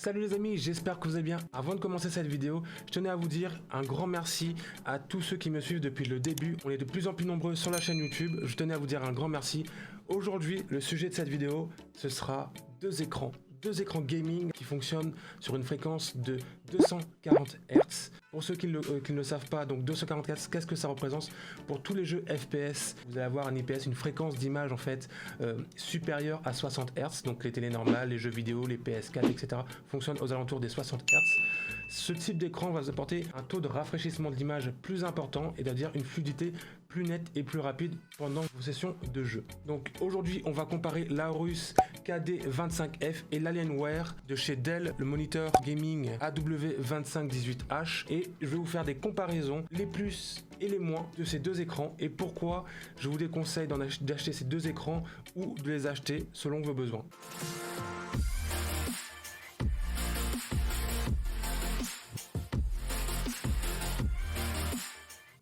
Salut les amis, j'espère que vous allez bien. Avant de commencer cette vidéo, je tenais à vous dire un grand merci à tous ceux qui me suivent depuis le début. On est de plus en plus nombreux sur la chaîne YouTube. Je tenais à vous dire un grand merci. Aujourd'hui, le sujet de cette vidéo, ce sera deux écrans gaming qui fonctionnent sur une fréquence de 240 Hz. Pour ceux qui ne le savent pas, donc 240 Hz, qu'est-ce que ça représente? Pour tous les jeux FPS, vous allez avoir un IPS, une fréquence d'image en fait supérieure à 60 Hz. Donc les télés normales, les jeux vidéo, les PS4, etc. fonctionnent aux alentours des 60 Hz. Ce type d'écran va vous apporter un taux de rafraîchissement de l'image plus important et c'est-à-dire une fluidité plus nette et plus rapide pendant vos sessions de jeu. Donc aujourd'hui, on va comparer l'Aorus KD25F et l'Alienware de chez Dell, le moniteur gaming AW2518H, et je vais vous faire des comparaisons, les plus et les moins de ces deux écrans et pourquoi je vous déconseille d'acheter ces deux écrans ou de les acheter selon vos besoins.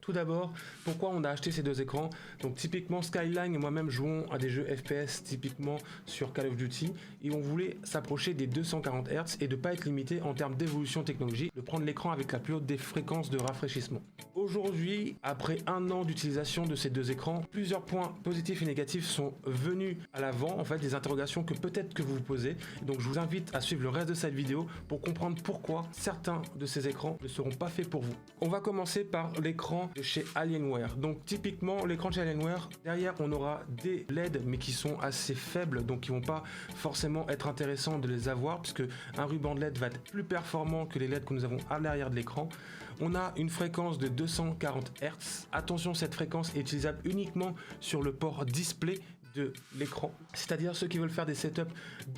Tout d'abord, pourquoi on a acheté ces deux écrans? Donc typiquement Skyline et moi-même jouons à des jeux FPS typiquement sur Call of Duty et on voulait s'approcher des 240 Hz et de ne pas être limité en termes d'évolution technologique, de prendre l'écran avec la plus haute des fréquences de rafraîchissement. Aujourd'hui, après un an d'utilisation de ces deux écrans, plusieurs points positifs et négatifs sont venus à l'avant, en fait des interrogations que peut-être que vous vous posez. Donc je vous invite à suivre le reste de cette vidéo pour comprendre pourquoi certains de ces écrans ne seront pas faits pour vous. On va commencer par l'écran de chez Alienware. Donc typiquement l'écran de chez Alienware, derrière on aura des LED mais qui sont assez faibles, donc qui vont pas forcément être intéressants de les avoir puisque un ruban de LED va être plus performant que les LED que nous avons à l'arrière de l'écran. On a une fréquence de 240 Hz. Attention, cette fréquence est utilisable uniquement sur le port display de l'écran, c'est-à-dire ceux qui veulent faire des setups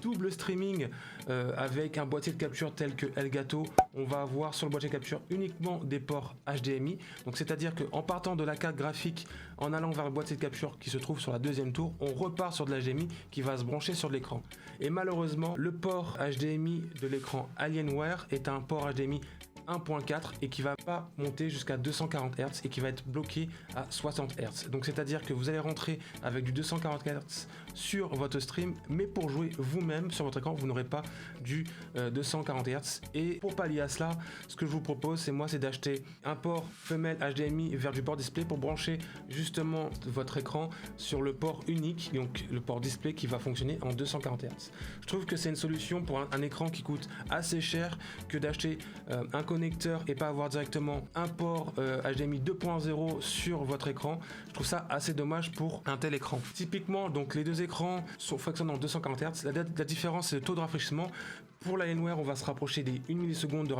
double streaming avec un boîtier de capture tel que Elgato, on va avoir sur le boîtier de capture uniquement des ports HDMI, donc c'est-à-dire qu'en partant de la carte graphique, en allant vers le boîtier de capture qui se trouve sur la deuxième tour, on repart sur de l'HDMI qui va se brancher sur l'écran. Et malheureusement, le port HDMI de l'écran Alienware est un port HDMI 1.4 et qui va pas monter jusqu'à 240 Hz et qui va être bloqué à 60 Hz. Donc c'est-à-dire que vous allez rentrer avec du 240 Hz sur votre stream, mais pour jouer vous-même sur votre écran, vous n'aurez pas du 240 Hz. Et pour pallier à cela, ce que je vous propose, c'est d'acheter un port femelle HDMI vers du port display pour brancher justement votre écran sur le port unique, donc le port display qui va fonctionner en 240 Hz. Je trouve que c'est une solution pour un écran qui coûte assez cher que d'acheter un connecteur et pas avoir directement un port HDMI 2.0 sur votre écran. Je trouve ça assez dommage pour un tel écran. Typiquement, donc les deux écrans fonctionnent en 240 Hz. La différence, c'est le taux de rafraîchissement. Pour l'Alienware, on va se rapprocher des 1 milliseconde de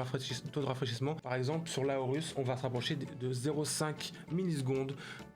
taux de rafraîchissement. Par exemple, sur l'Aorus, on va se rapprocher de 0,5 millisecondes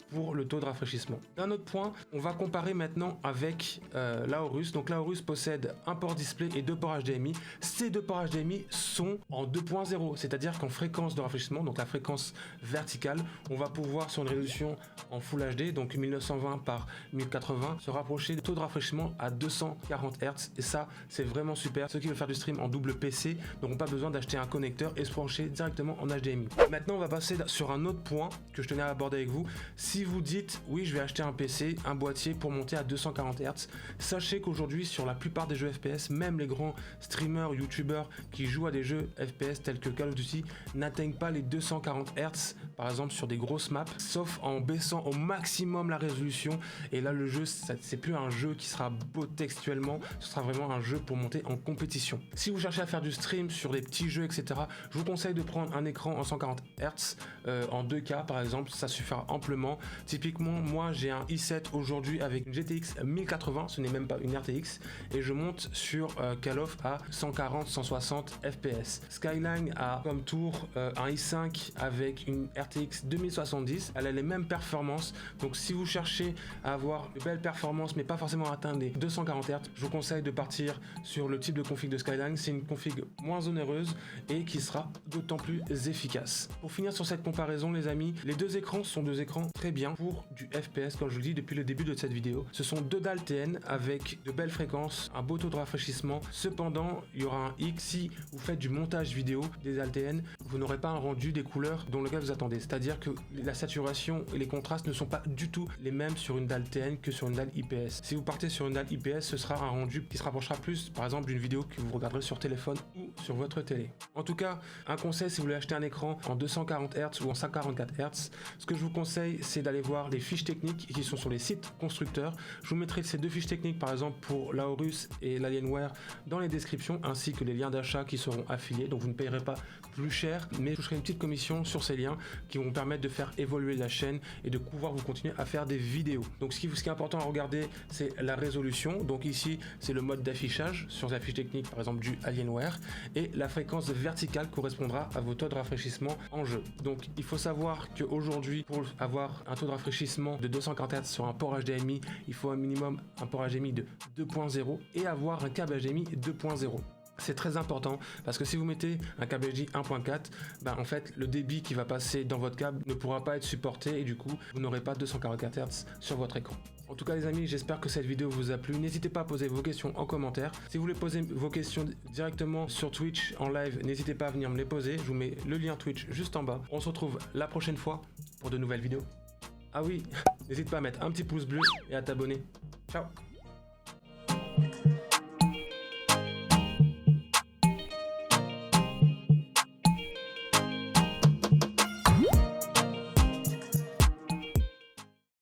pour le taux de rafraîchissement. D'un autre point, on va comparer maintenant avec l'Aorus. Donc l'Aorus possède un port display et deux ports HDMI. Ces deux ports HDMI sont en 2.0, c'est-à-dire qu'en fréquence de rafraîchissement, donc la fréquence verticale, on va pouvoir sur une résolution en Full HD, donc 1920 par 1080, se rapprocher du taux de rafraîchissement à 240 Hz. Et ça, c'est vraiment super. Ceux qui veulent faire du stream en double PC n'auront pas besoin d'acheter un connecteur et se brancher directement en HDMI. Maintenant, on va passer sur un autre point que je tenais à aborder avec vous. Si vous dites oui, je vais acheter un PC, un boîtier pour monter à 240 Hz, sachez qu'aujourd'hui sur la plupart des jeux FPS, même les grands streamers, youtubeurs qui jouent à des jeux FPS tels que Call of Duty n'atteignent pas les 240 Hz, par exemple sur des grosses maps, sauf en baissant au maximum la résolution. Et là, le jeu, c'est plus un jeu qui sera beau textuellement, ce sera vraiment un jeu pour monter en compétition. Si vous cherchez à faire du stream sur des petits jeux, etc., je vous conseille de prendre un écran en 140 Hz en 2K par exemple, ça suffira amplement. Typiquement, moi j'ai un i7 aujourd'hui avec une GTX 1080, ce n'est même pas une RTX, et je monte sur Call of à 140-160 FPS. Skyline a comme tour un i5 avec une RTX 2070, elle a les mêmes performances. Donc si vous cherchez à avoir de belles performances mais pas forcément atteindre les 240 Hz, je vous conseille de partir sur le type de config de Skyline. C'est une config moins onéreuse et qui sera d'autant plus efficace. Pour finir sur cette comparaison les amis, les deux écrans sont deux écrans très bien pour du FPS, comme je vous le dis depuis le début de cette vidéo. Ce sont deux dalles TN avec de belles fréquences, un beau taux de rafraîchissement. Cependant, il y aura un hic: si vous faites du montage vidéo des dalles TN, vous n'aurez pas un rendu des couleurs dont lequel vous attendez. C'est-à-dire que la saturation et les contrastes ne sont pas du tout les mêmes sur une dalle TN que sur une dalle IPS. Si vous partez sur une dalle IPS, ce sera un rendu qui se rapprochera plus, par exemple, d'une vidéo que vous regarderez sur téléphone ou sur votre télé. En tout cas, un conseil si vous voulez acheter un écran en 240 Hz ou en 144 Hz, ce que je vous conseille, c'est d'aller voir les fiches techniques qui sont sur les sites constructeurs. Je vous mettrai ces deux fiches techniques, par exemple pour l'Aorus et l'Alienware, dans les descriptions, ainsi que les liens d'achat qui seront affiliés. Donc vous ne payerez pas plus cher, mais je toucherai une petite commission sur ces liens qui vont permettre de faire évoluer la chaîne et de pouvoir vous continuer à faire des vidéos. Donc ce qui est important à regarder, c'est la résolution. Donc ici, c'est le mode d'affichage sur la fiche technique, par exemple du Alienware, et la fréquence verticale correspondra à vos taux de rafraîchissement en jeu. Donc il faut savoir qu'aujourd'hui, pour avoir un taux de rafraîchissement de 240 Hz sur un port HDMI, il faut un minimum un port HDMI de 2.0 et avoir un câble HDMI 2.0. C'est très important parce que si vous mettez un câble HDMI 1.4, en fait le débit qui va passer dans votre câble ne pourra pas être supporté et du coup vous n'aurez pas 244 Hz sur votre écran. En tout cas les amis, j'espère que cette vidéo vous a plu. N'hésitez pas à poser vos questions en commentaire. Si vous voulez poser vos questions directement sur Twitch en live, n'hésitez pas à venir me les poser. Je vous mets le lien Twitch juste en bas. On se retrouve la prochaine fois pour de nouvelles vidéos. Ah oui, n'hésite pas à mettre un petit pouce bleu et à t'abonner. Ciao.